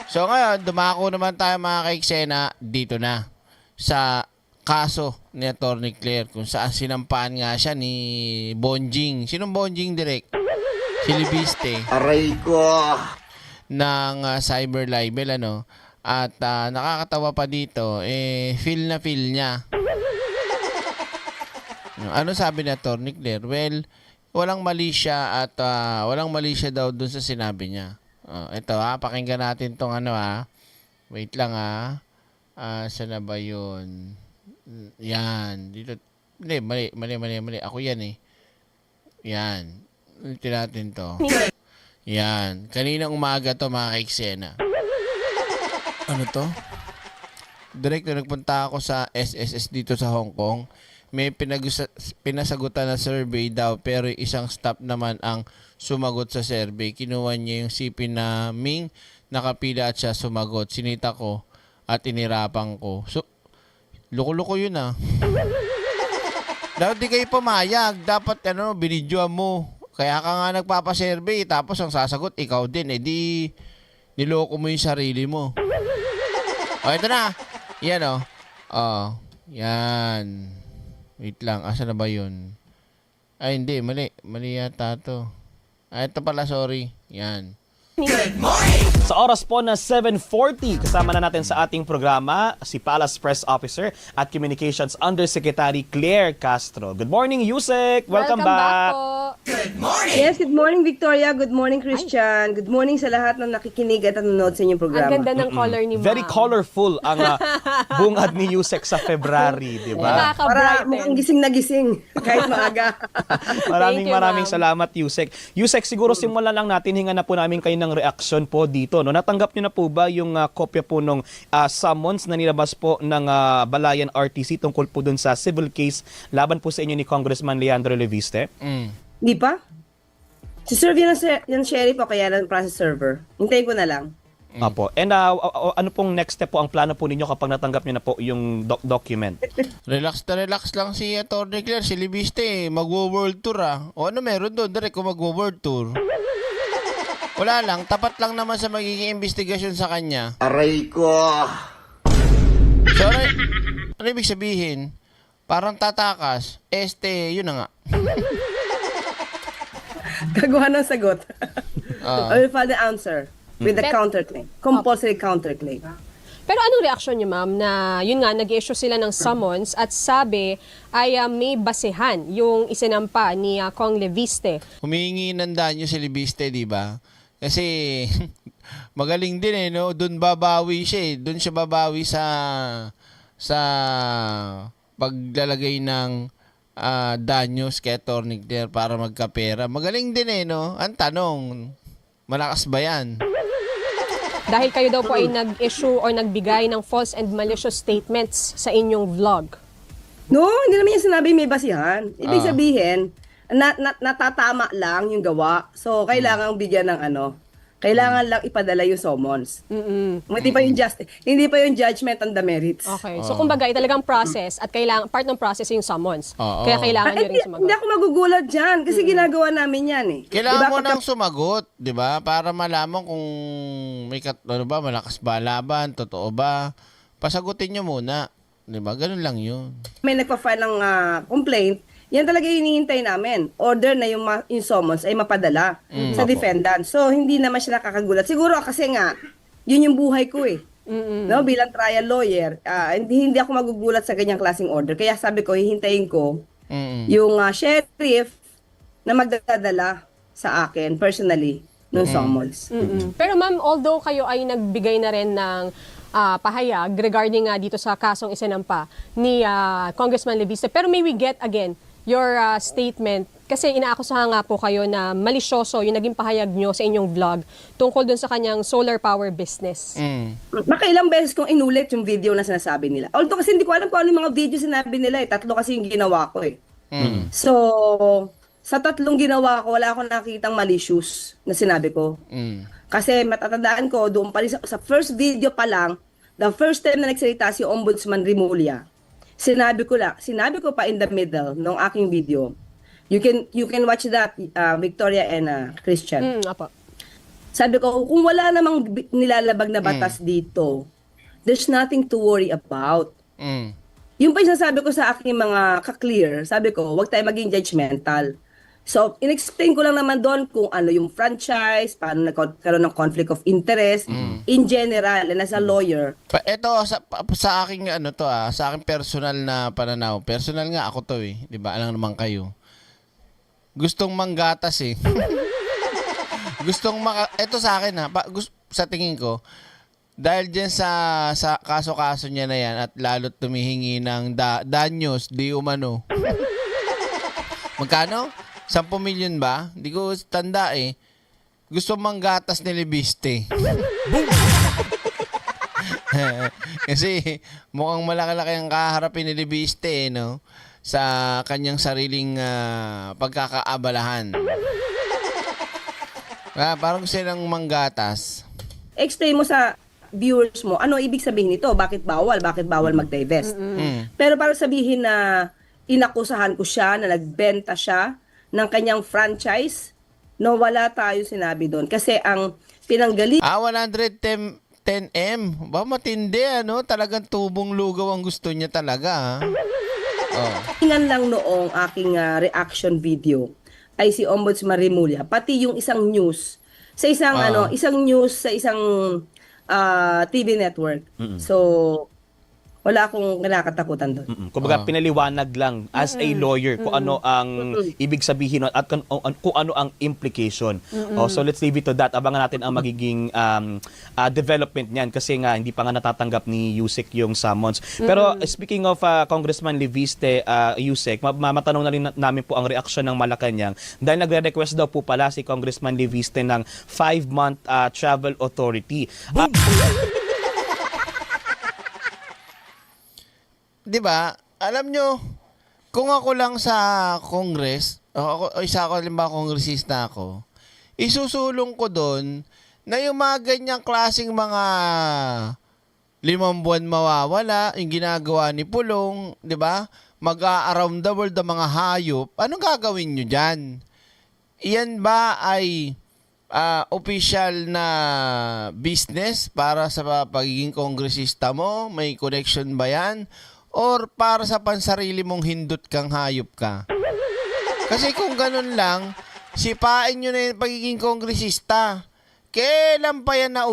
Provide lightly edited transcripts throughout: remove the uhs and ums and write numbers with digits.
So ngayon, dumako naman tayo mga kaiksena dito na sa kaso ni Atty. Claire kung saan sinampaan nga siya ni Bonjing. Sinong Bonjing direct? Si Libiste. Aray ko. Ng cyber libel, ano? At nakakatawa pa dito, feel na feel niya. Ano sabi ni Atty. Claire? Well, walang mali siya at walang mali siya daw dun sa sinabi niya. Ito pakinggan natin tong ano Wait lang saan na ba yun? Yan. Dito. Hindi, mali. Ako yan Yan. Ulitin natin to. Yan. Kaninang umaga to mga kaiksena. Ano to? Direct na nagpunta ako sa SSS dito sa Hong Kong. May pinasagutan na survey daw pero isang staff naman ang sumagot sa survey. Kinuha niya yung CP na Ming, nakapila at siya sumagot. Sinita ko at inirapan ko. So, loko-loko yun Dapat di kayo pumayag. Dapat binidyoan mo. Kaya ka nga nagpapasurvey tapos ang sasagot ikaw din. Di niloko mo yung sarili mo. Ito na. Yan yan. Wait lang, asa na ba yun? Ay, hindi, mali. Mali yata to. Ito pala, sorry. Yan. Sa oras po na 7:40, kasama na natin sa ating programa si Palace Press Officer at Communications Undersecretary Claire Castro. Good morning, Yusek! Welcome back! po. Yes, good morning Victoria, good morning Christian, good morning sa lahat na nakikinig at nanonood sa inyong programa. Ang ganda ng color ni Ma'am. Very colorful ang bungad ni Yusek sa February, di ba? Para mukhang gising na gising kahit maaga. Maraming Ma'am. salamat, Yusek. Yusek, siguro simulan lang natin, hinga na po namin kayo ng reaksyon po dito. No? Natanggap niyo na po ba yung kopya po nung summons na nilabas po ng Balayan RTC tungkol po dun sa civil case laban po sa inyo ni Congressman Leandro Leviste? Di pa? Si serve yan sheriff o kaya ng process server. Hintayin ko na lang. Apo. And ano pong next step po ang plano po ninyo kapag natanggap niyo na po yung document? Relax lang si Atty. Claire. Si Libiste, magwo-world tour O ano meron doon? Direct kung magwo-world tour. Wala lang. Tapat lang naman sa magiging investigasyon sa kanya. Aray ko. So, ano ibig sabihin? Parang tatakas. Yun na nga. Gagawa ng sagot. I will file the answer with the counterclaim. Compulsory counterclaim. Pero anong reaksyon niyo, Ma'am, na yun nga, nag-issue sila ng summons at sabi ay may basehan yung isinampa ni Kong Leviste. Humihingi ng danyo si Libiste, di ba? Kasi magaling din no? Doon babawi siya Doon siya babawi sa paglalagay ng danyos kay Atty. Claire para magkapera. Magaling din no? Ang tanong, malakas ba yan? Dahil kayo daw po ay nag-issue or nagbigay ng false and malicious statements sa inyong vlog. No, hindi naman yung sinabi may basihan. Ibig sabihin, natatama lang yung gawa. So, kailangan bigyan ng kailangan lang ipadala yung summons. Hindi pa yung judgment on the merits. Okay. So, kumbaga, talagang process at part ng process yung summons. Kaya kailangan nyo rin Hindi sumagot. ako magugulat dyan kasi ginagawa namin yan Kailangan Diba, mo nang sumagot, di ba? Para malaman kung may malakas ba laban, totoo ba. Pasagutin nyo muna. Di ba? Ganun lang yun. may nagpa-file ng complaint, yan talaga yung hinihintay namin. Order na yung summons ay mapadala sa defendant. So, hindi naman siya nakakagulat. Siguro kasi nga, yun yung buhay ko No, bilang trial lawyer, hindi ako magugulat sa ganyang klaseng order. Kaya sabi ko, hihintayin ko yung sheriff na magdadala sa akin personally ng summons. Pero ma'am, although kayo ay nagbigay na rin ng pahayag regarding dito sa kasong isinampa ni Congressman Leviste, pero may we get again your statement kasi inaakusahan nga po kayo na malisyoso yung naging pahayag nyo sa inyong vlog tungkol dun sa kanyang solar power business. Makailang beses kong inulit yung video na sinasabi nila. Although kasi hindi ko alam kung ano yung mga video sinabi nila 3 kasi yung ginawa ko So, sa 3 ginawa ko, wala akong nakitang malicious na sinabi ko. Kasi matatandaan ko, doon pa rin sa first video pa lang, the first time na nagsalita si Ombudsman Rimulya, sinabi ko pa in the middle ng aking video. You can watch that, Victoria and Christian. Apo. Sabi ko, kung wala namang nilalabag na batas dito, there's nothing to worry about. Mm. Yung pa yung sinasabi ko sa aking mga ka-clear, sabi ko, huwag tayo maging judgmental. So, in-explain ko lang naman doon kung ano yung franchise, paano nagkaroon ng conflict of interest, in general, and as a lawyer. Ito sa aking ano to sa aking personal na pananaw. Personal nga ako to 'di ba? Alam naman kayo. Gustong manggatas eh. Ito sa akin sa tingin ko dahil diyan sa kaso-kaso niya na yan at lalo't tumihingi ng danyos di umano. Magkano? 10 milyon ba? Hindi ko tanda eh. Gusto manggatas ni Libiste. Kasi mukhang malaki-laki ang kaharapin ni Libiste no? Sa kanyang sariling pagkakaabalahan. Parang gusto ng manggatas. Explain mo sa viewers mo, ano ibig sabihin nito? Bakit bawal? Bakit bawal mag-divest? Pero para sabihin na inakusahan ko siya, na nagbenta siya ng kanyang franchise, no, wala tayo sinabi doon. Kasi ang pinanggalingan 110M. Ba matindi ano? Talagang tubong lugaw ang gusto niya talaga. Oh. lang noong aking reaction video ay si Ombudsman Remulla, pati yung isang news sa isang TV network. So wala akong kinakatakutan doon. Kumbaga pinaliwanag lang as a lawyer kung ano ang ibig sabihin at kung ano ang implication. So let's leave it to that. Abangan natin ang magiging development niyan kasi nga hindi pa nga natatanggap ni Yusek yung summons. Pero speaking of Congressman Leviste, Yusek, matanong na rin namin po ang reaksyon ng Malacanang dahil nagre-request daw po pala si Congressman Leviste ng 5-month travel authority. 'Di ba? Alam nyo, kung ako lang sa Congress, isa ako halimbawa kongresista ako, isusulong ko doon na yung mga ganyang klaseng mga 5 buwan mawawala, yung ginagawa ni Pulong, 'di ba? Mag-a-around the world ang mga hayop. Anong gagawin nyo diyan? Iyan ba ay official na business para sa pagiging kongresista mo? May connection ba yan? Or para sa pansarili mong hindot kang hayop ka? Kasi kung ganun lang, sipain nyo na yung pagiging kongresista. Kailan pa yan na...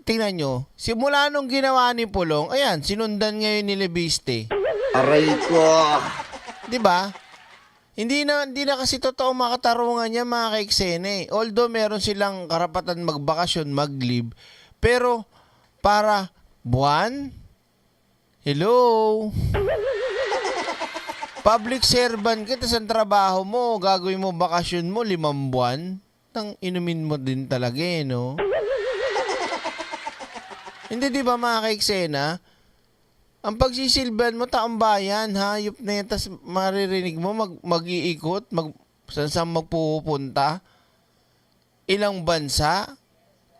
Tingnan nyo, simula nung ginawa ni Pulong, ayan, sinundan ngayon ni Lebiste. Aray ko! Diba? Hindi na kasi totoo makatarungan niya mga kaiksene. Although meron silang karapatan magbakasyon, mag-leave, pero para buwan? Hello? Public servant ka, tas ang trabaho mo, gagawin mo bakasyon mo 5 buwan? Tang inumin mo din talaga no? Hindi di ba mga kaiksena? Ang pagsisilban mo, taong bayan, hayop na yan, tas maririnig mo, mag-iikot, saan magpupunta? Ilang bansa?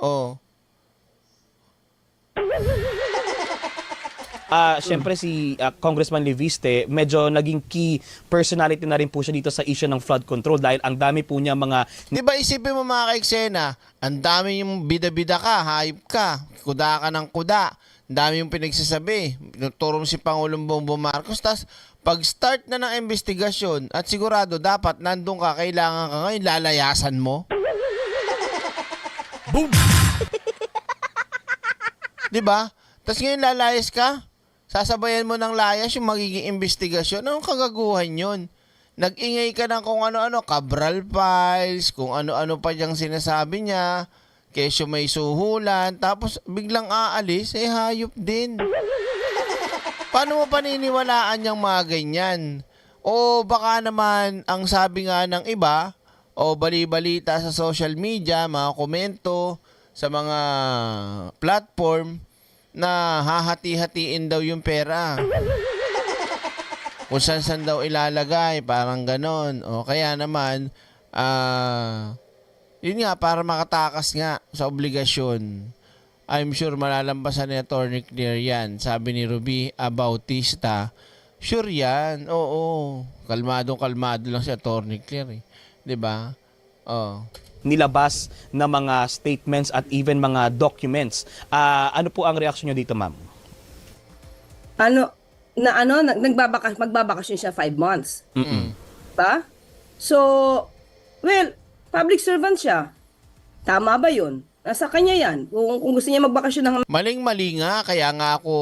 Oh. Siyempre si Congressman Leviste, medyo naging key personality na rin po siya dito sa issue ng flood control dahil ang dami po niya mga... Di ba isipin mo mga kaiksena, ang dami yung bida-bida ka, hayop ka, kuda ka ng kuda, ang dami yung pinagsasabi, tinuturo mo si Pangulong Bongbong Marcos, tas pag-start na ng investigasyon at sigurado dapat nandun ka, kailangan ka ngayon, lalayasan mo. Boom! Di ba? Tas ngayon lalayas ka, sasabayan mo ng layas yung magiging investigasyon. Anong kagaguhan yun? Nag-ingay ka ng kung ano-ano, Cabral Files, kung ano-ano pa diyang sinasabi niya, kesyo may suhulan, tapos biglang aalis, hayop din. Paano mo paniniwalaan yung mga ganyan? O baka naman, ang sabi nga ng iba, o bali-balita sa social media, mga komento, sa mga platform, na hahati-hatiin daw yung pera. Kung saan daw ilalagay, parang ganon. O kaya naman, yun nga, para makatakas nga sa obligasyon. I'm sure malalampasan ni Atty. Claire yan. Sabi ni Ruby Bautista, sure yan. Oo. Kalmadong-kalmado lang si Atty. Claire. Diba? Oh. nilabas na mga statements at even mga documents. Ano po ang reaksyon nyo dito, ma'am? Magbabakasyon siya 5 months. Ba? So, well, public servant siya. Tama ba yun? Nasa kanya yan. Kung gusto niya magbakasyon ng Maling-mali nga, kaya nga ako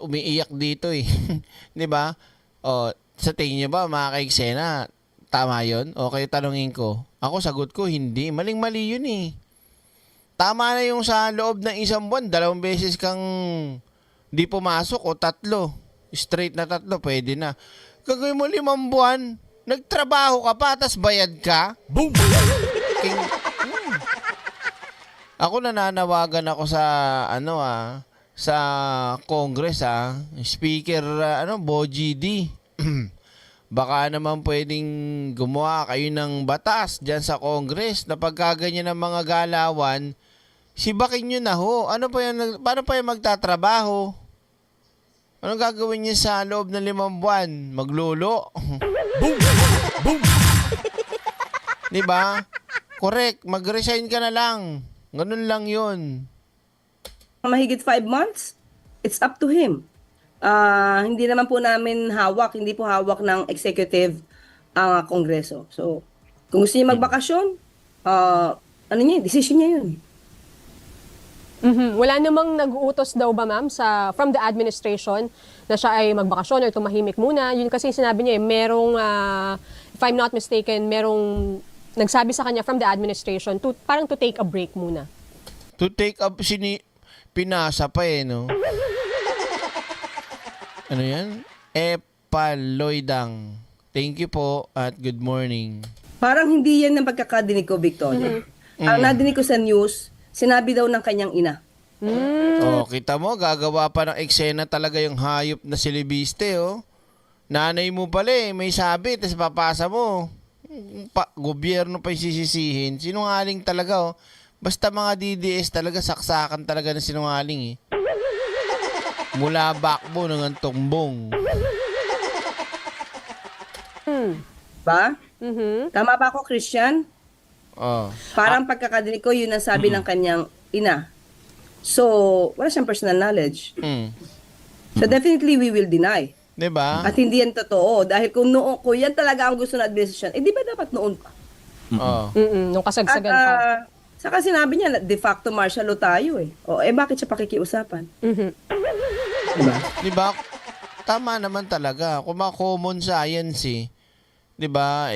umiiyak dito eh. 'Di ba? O, sa tingin niyo ba, mga ka-eksena, tama yun? O kayo tanungin ko. Ako sagot ko, hindi. Maling-mali yun eh. Tama na yung sa loob ng 1 buwan, 2 beses kang di pumasok o 3. Straight na 3, pwede na. Gagawin mo 5 buwan, nagtrabaho ka pa, tas bayad ka? Boom! Ako nananawagan ako sa sa Congress Speaker Boji D. Baka naman pwedeng gumawa kayo ng batas diyan sa Congress na pagkaganyan ng mga galawan, sibakin nyo na ho. Ano pa yan, paano pa yung magtatrabaho? Anong gagawin niya sa loob ng 5 buwan? Maglulo? Boom! Boom! Diba? Correct. Mag-resign ka na lang. Ganun lang yun. mahigit 5 months, it's up to him. Hindi naman po namin hawak, hindi po hawak ng executive ang Kongreso. So, kung gusto niya magbakasyon, decision niya yun. Wala namang nag-uutos daw ba, ma'am, from the administration na siya ay magbakasyon or tumahimik muna? Yun kasi sinabi niya, merong, if I'm not mistaken, merong nagsabi sa kanya from the administration parang to take a break muna. To take up, pinasa pa no? Ano yan? Epaloidang. Thank you po at good morning. Parang hindi yan ang pagkakadinig ko, Victoria. Ang nadinig ko sa news, sinabi daw ng kanyang ina. Oh, kita mo, gagawa pa ng eksena talaga yung hayop na silibiste, oh. Nanay mo pala may sabi, tapos papasa mo. Gobyerno pa yung sisisihin. Sinungaling talaga, oh. Basta mga DDS talaga, saksakan talaga ng sinungaling, eh. Mula backbone hanggang tumbong. Ba? Tama ba ako, Christian? Oh. Parang pagkakadinig ko, yun ang sabi ng kanyang ina. So, wala siyang personal knowledge. So, definitely, we will deny. Diba? At hindi yan totoo. Dahil kung yan talaga ang gusto ng administration, di ba dapat noon pa? Oh. Nung kasagsagan pa. Saka sinabi niya, de facto martial law tayo eh. Bakit siya pakikiusapan? Diba? Diba? Tama naman talaga. Kung common science eh. Diba?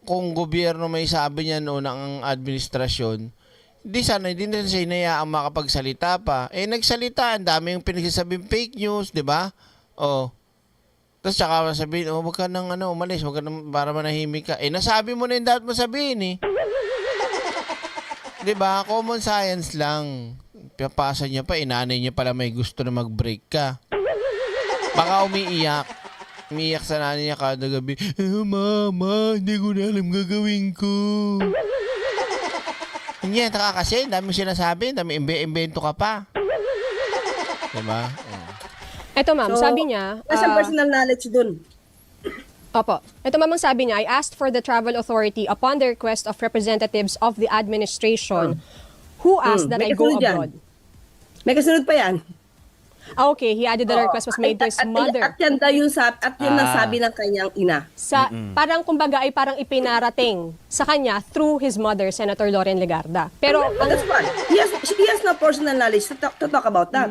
Kung gobyerno may sabi niya noon ang administrasyon, hindi na siya inayaang makapagsalita pa. Nagsalita, ang dami yung pinagsasabing fake news, diba? Tapos saka sabihin, wag ka nang umalis, wag ka nang para manahimik ka. Nasabi mo na yung dapat mo sabihin eh. Diba? Common science lang. Pinapasa niya pa, nanay niya pala may gusto na mag-break ka. Baka umiiyak. Umiiyak sa nanay niya kada gabi, Mama, hindi ko na alam gagawin ko. Hindi, taka kasi, dami sinasabi, dami imbento ka pa. Diba? Eto, ma'am, So, sabi niya, wala siyang personal knowledge dun. Opo. Ito mamang sabi niya, I asked for the travel authority upon the request of representatives of the administration who asked that May I go kasunod yan. abroad. May kasunod pa yan. Okay, he added that the request was made to his mother. At yan daw yung nasabi ng kanyang ina. Parang kumbaga ay parang ipinarating sa kanya through his mother, Senator Loren Legarda. Pero That's fine. She has no personal knowledge to talk about that.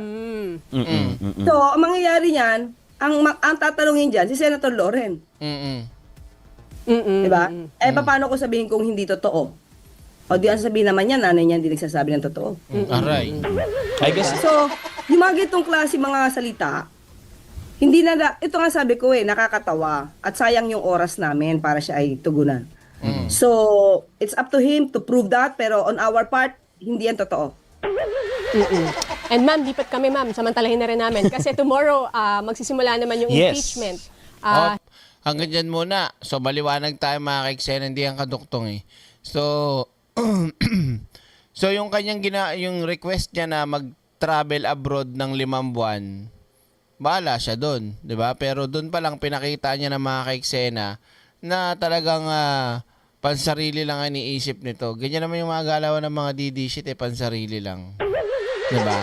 So, ang mangyayari niyan, ang tatanungin dyan, si Senator Loren. Diba? Paano ko sabihin kung hindi totoo? O di ang sabihin naman niya, nanay niya hindi nagsasabi ng totoo. Aray. I guess, So, yung mga gitong klase mga salita, hindi na, ito nga sabi ko nakakatawa at sayang yung oras namin para siya ay tugunan. So, it's up to him to prove that, pero on our part, hindi yan totoo. And ma'am, dipat kami ma'am, samantalahin na rin namin. Kasi tomorrow, magsisimula naman yung Yes. impeachment. Hanggang dyan muna. So, maliwanag tayo mga kaiksen, hindi yan kaduktong eh. So, so yung kanyang yung request niya na mag-travel abroad ng 5 buwan, bahala siya doon, 'di ba? Pero doon pa lang pinakita niya ng mga kaiksena na talagang pansarili lang ang iniisip nito. Ganyan naman yung mga galawan ng mga DD shit, pansarili lang. Diba?